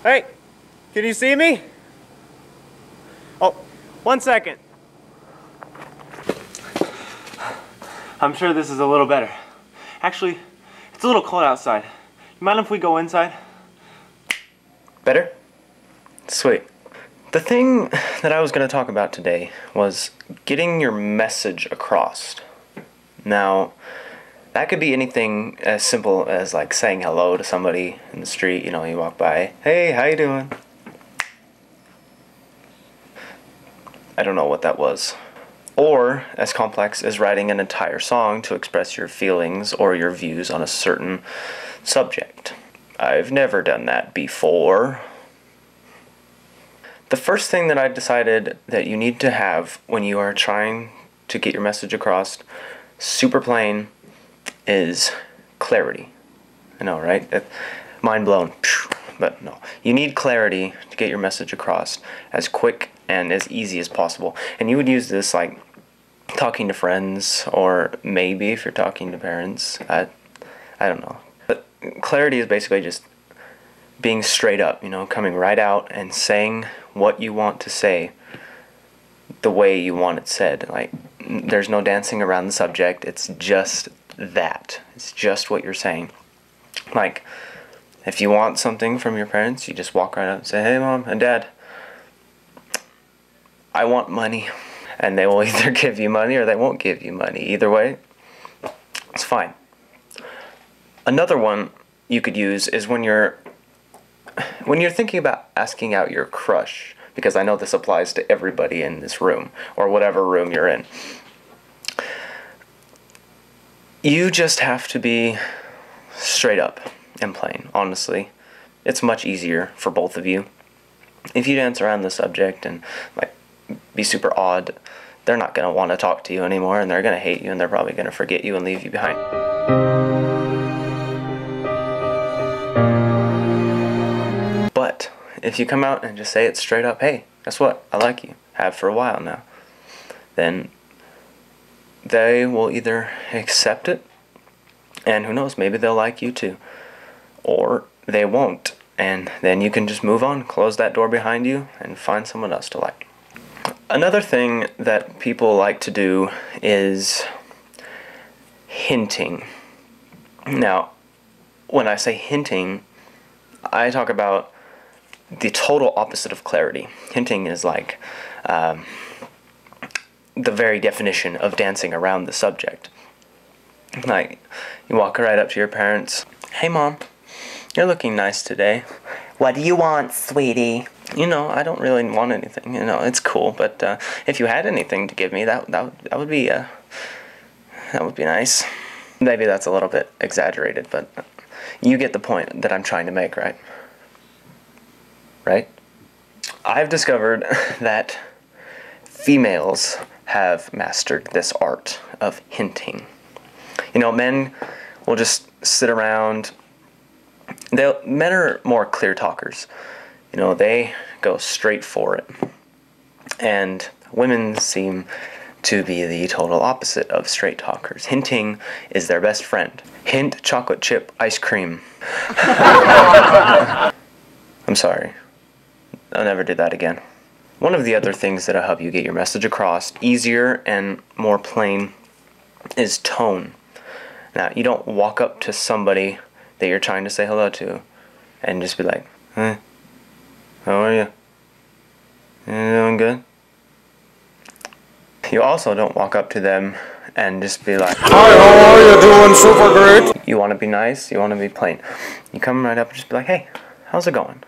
Hey, can you see me? Oh, 1 second. I'm sure this is a little better. Actually, it's a little cold outside. You mind if we go inside? Better? Sweet. The thing that I was going to talk about today was getting your message across. Now, that could be anything as simple as like saying hello to somebody in the street. You know, you walk by, hey, how you doing? I don't know what that was. Or as complex as writing an entire song to express your feelings or your views on a certain subject. I've never done that before. The first thing that I decided that you need to have when you are trying to get your message across, super plain, is clarity. I know, right? Mind blown. But no. You need clarity to get your message across as quick and as easy as possible. And you would use this like talking to friends, or maybe if you're talking to parents. I don't know. But clarity is basically just being straight up, you know, coming right out and saying what you want to say the way you want it said. Like, there's no dancing around the subject. It's just that. It's just what you're saying. Like, if you want something from your parents, you just walk right up and say, hey, Mom and Dad, I want money. And they will either give you money or they won't give you money. Either way, it's fine. Another one you could use is when you're thinking about asking out your crush, because I know this applies to everybody in this room, or whatever room you're in. You just have to be straight up and plain, honestly. It's much easier for both of you. If you dance around the subject and like be super odd, they're not going to want to talk to you anymore, and they're going to hate you, and they're probably going to forget you and leave you behind. But if you come out and just say it straight up, hey, guess what? I like you. Have for a while now. Then they will either accept it, and who knows, maybe they'll like you too. Or they won't, and then you can just move on, close that door behind you, and find someone else to like. Another thing that people like to do is hinting. Now, when I say hinting, I talk about the total opposite of clarity. Hinting is like the very definition of dancing around the subject. Like, you walk right up to your parents, hey Mom, you're looking nice today. What do you want, sweetie? You know, I don't really want anything. You know, it's cool, but if you had anything to give me, that would be nice. Maybe that's a little bit exaggerated, but you get the point that I'm trying to make, right? Right? I've discovered that females have mastered this art of hinting. You know, men will just sit around. Men are more clear talkers. You know, they go straight for it. And women seem to be the total opposite of straight talkers. Hinting is their best friend. Hint chocolate chip ice cream. I'm sorry. I'll never do that again. One of the other things that'll help you get your message across easier and more plain is tone. Now, you don't walk up to somebody that you're trying to say hello to and just be like, hey, how are you? You doing good? You also don't walk up to them and just be like, hi, how are you? Doing super great. You want to be nice, you want to be plain. You come right up and just be like, hey, how's it going?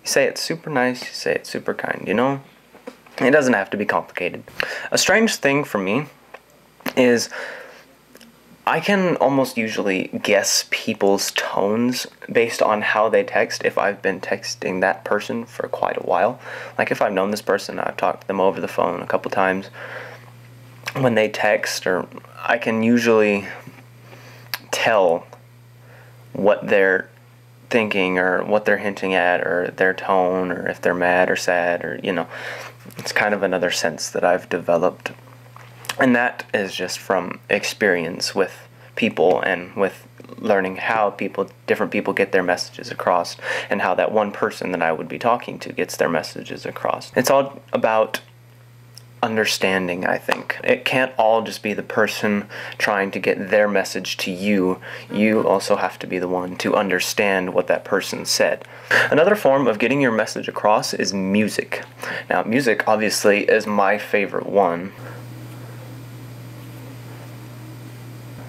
You say it super nice, you say it super kind, you know? It doesn't have to be complicated. A strange thing for me is I can almost usually guess people's tones based on how they text if I've been texting that person for quite a while. Like if I've known this person, I've talked to them over the phone a couple times, when they text, or I can usually tell what they're thinking or what they're hinting at, or their tone, or if they're mad or sad, or, you know, it's kind of another sense that I've developed. And that is just from experience with people and with learning how different people get their messages across, and how that one person that I would be talking to gets their messages across. It's all about understanding, I think. It can't all just be the person trying to get their message to you. You also have to be the one to understand what that person said. Another form of getting your message across is music. Now, music obviously is my favorite one.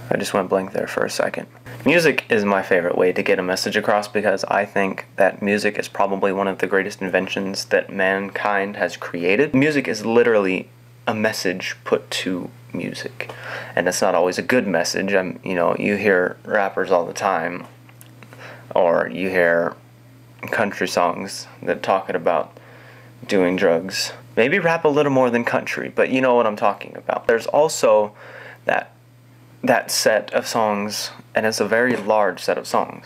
I just went blank there for a second. Music is my favorite way to get a message across because I think that music is probably one of the greatest inventions that mankind has created. Music is literally a message put to music, and it's not always a good message. You know, you hear rappers all the time, or you hear country songs that talking about doing drugs. Maybe rap a little more than country, but you know what I'm talking about. There's also that set of songs, and it's a very large set of songs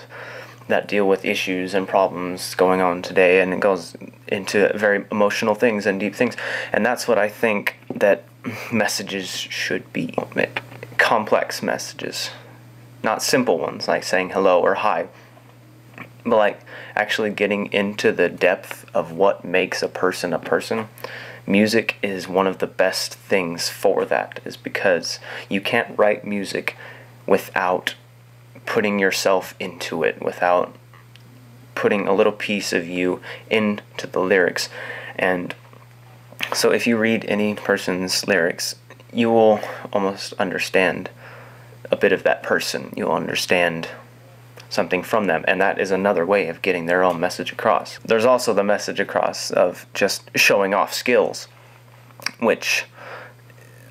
that deal with issues and problems going on today, and it goes into very emotional things and deep things. And that's what I think that messages should be. Complex messages, not simple ones like saying hello or hi, but like actually getting into the depth of what makes a person a person. Music is one of the best things for that, is because you can't write music without putting yourself into it, without putting a little piece of you into the lyrics. And so if you read any person's lyrics, you will almost understand a bit of that person. You'll understand something from them, and that is another way of getting their own message across. There's also the message across of just showing off skills, which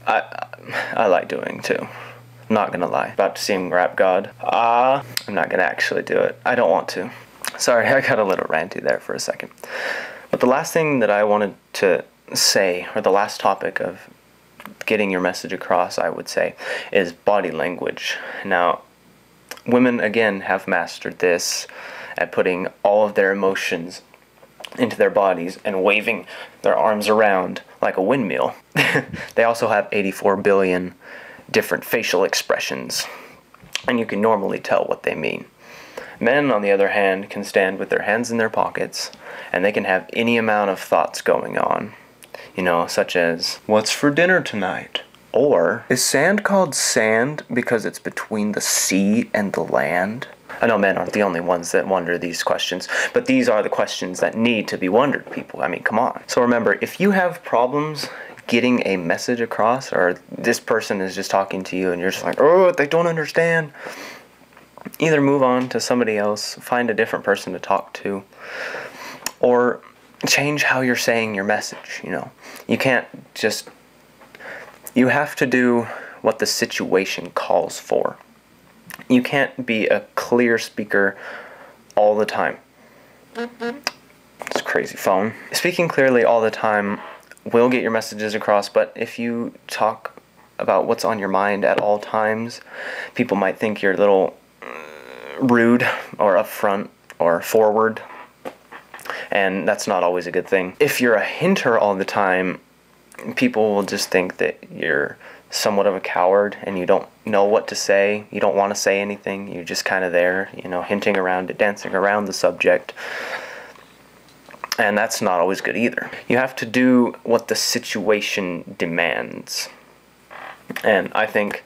I like doing too. I'm not gonna lie. About to sing Rap God. I'm not gonna actually do it. I don't want to. Sorry, I got a little ranty there for a second. But the last thing that I wanted to say, or the last topic of getting your message across, I would say, is body language. Now, women, again, have mastered this at putting all of their emotions into their bodies and waving their arms around like a windmill. They also have 84 billion different facial expressions, and you can normally tell what they mean. Men, on the other hand, can stand with their hands in their pockets, and they can have any amount of thoughts going on. You know, such as, what's for dinner tonight? Or, is sand called sand because it's between the sea and the land? I know men aren't the only ones that wonder these questions, but these are the questions that need to be wondered, people. I mean, come on. So remember, if you have problems getting a message across, or this person is just talking to you and you're just like, oh, they don't understand, either move on to somebody else, find a different person to talk to, or change how you're saying your message. You know, you can't just, you have to do what the situation calls for. You can't be a clear speaker all the time. It's a crazy phone. Speaking clearly all the time will get your messages across, but if you talk about what's on your mind at all times, people might think you're a little rude or upfront or forward, and that's not always a good thing. If you're a hinter all the time, people will just think that you're somewhat of a coward and you don't know what to say. You don't want to say anything. You're just kind of there, you know, hinting around it, dancing around the subject. And that's not always good either. You have to do what the situation demands. And I think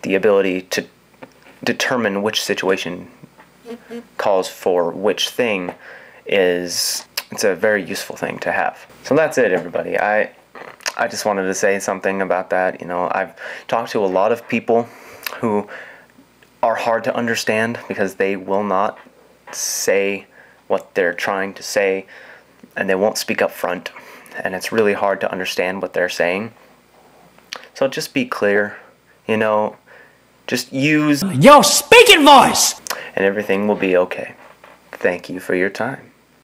the ability to determine which situation calls for which thing it's a very useful thing to have. So that's it, everybody. I just wanted to say something about that. You know, I've talked to a lot of people who are hard to understand because they will not say what they're trying to say, and they won't speak up front, and it's really hard to understand what they're saying. So just be clear, you know, just use your speaking voice, and everything will be okay. Thank you for your time.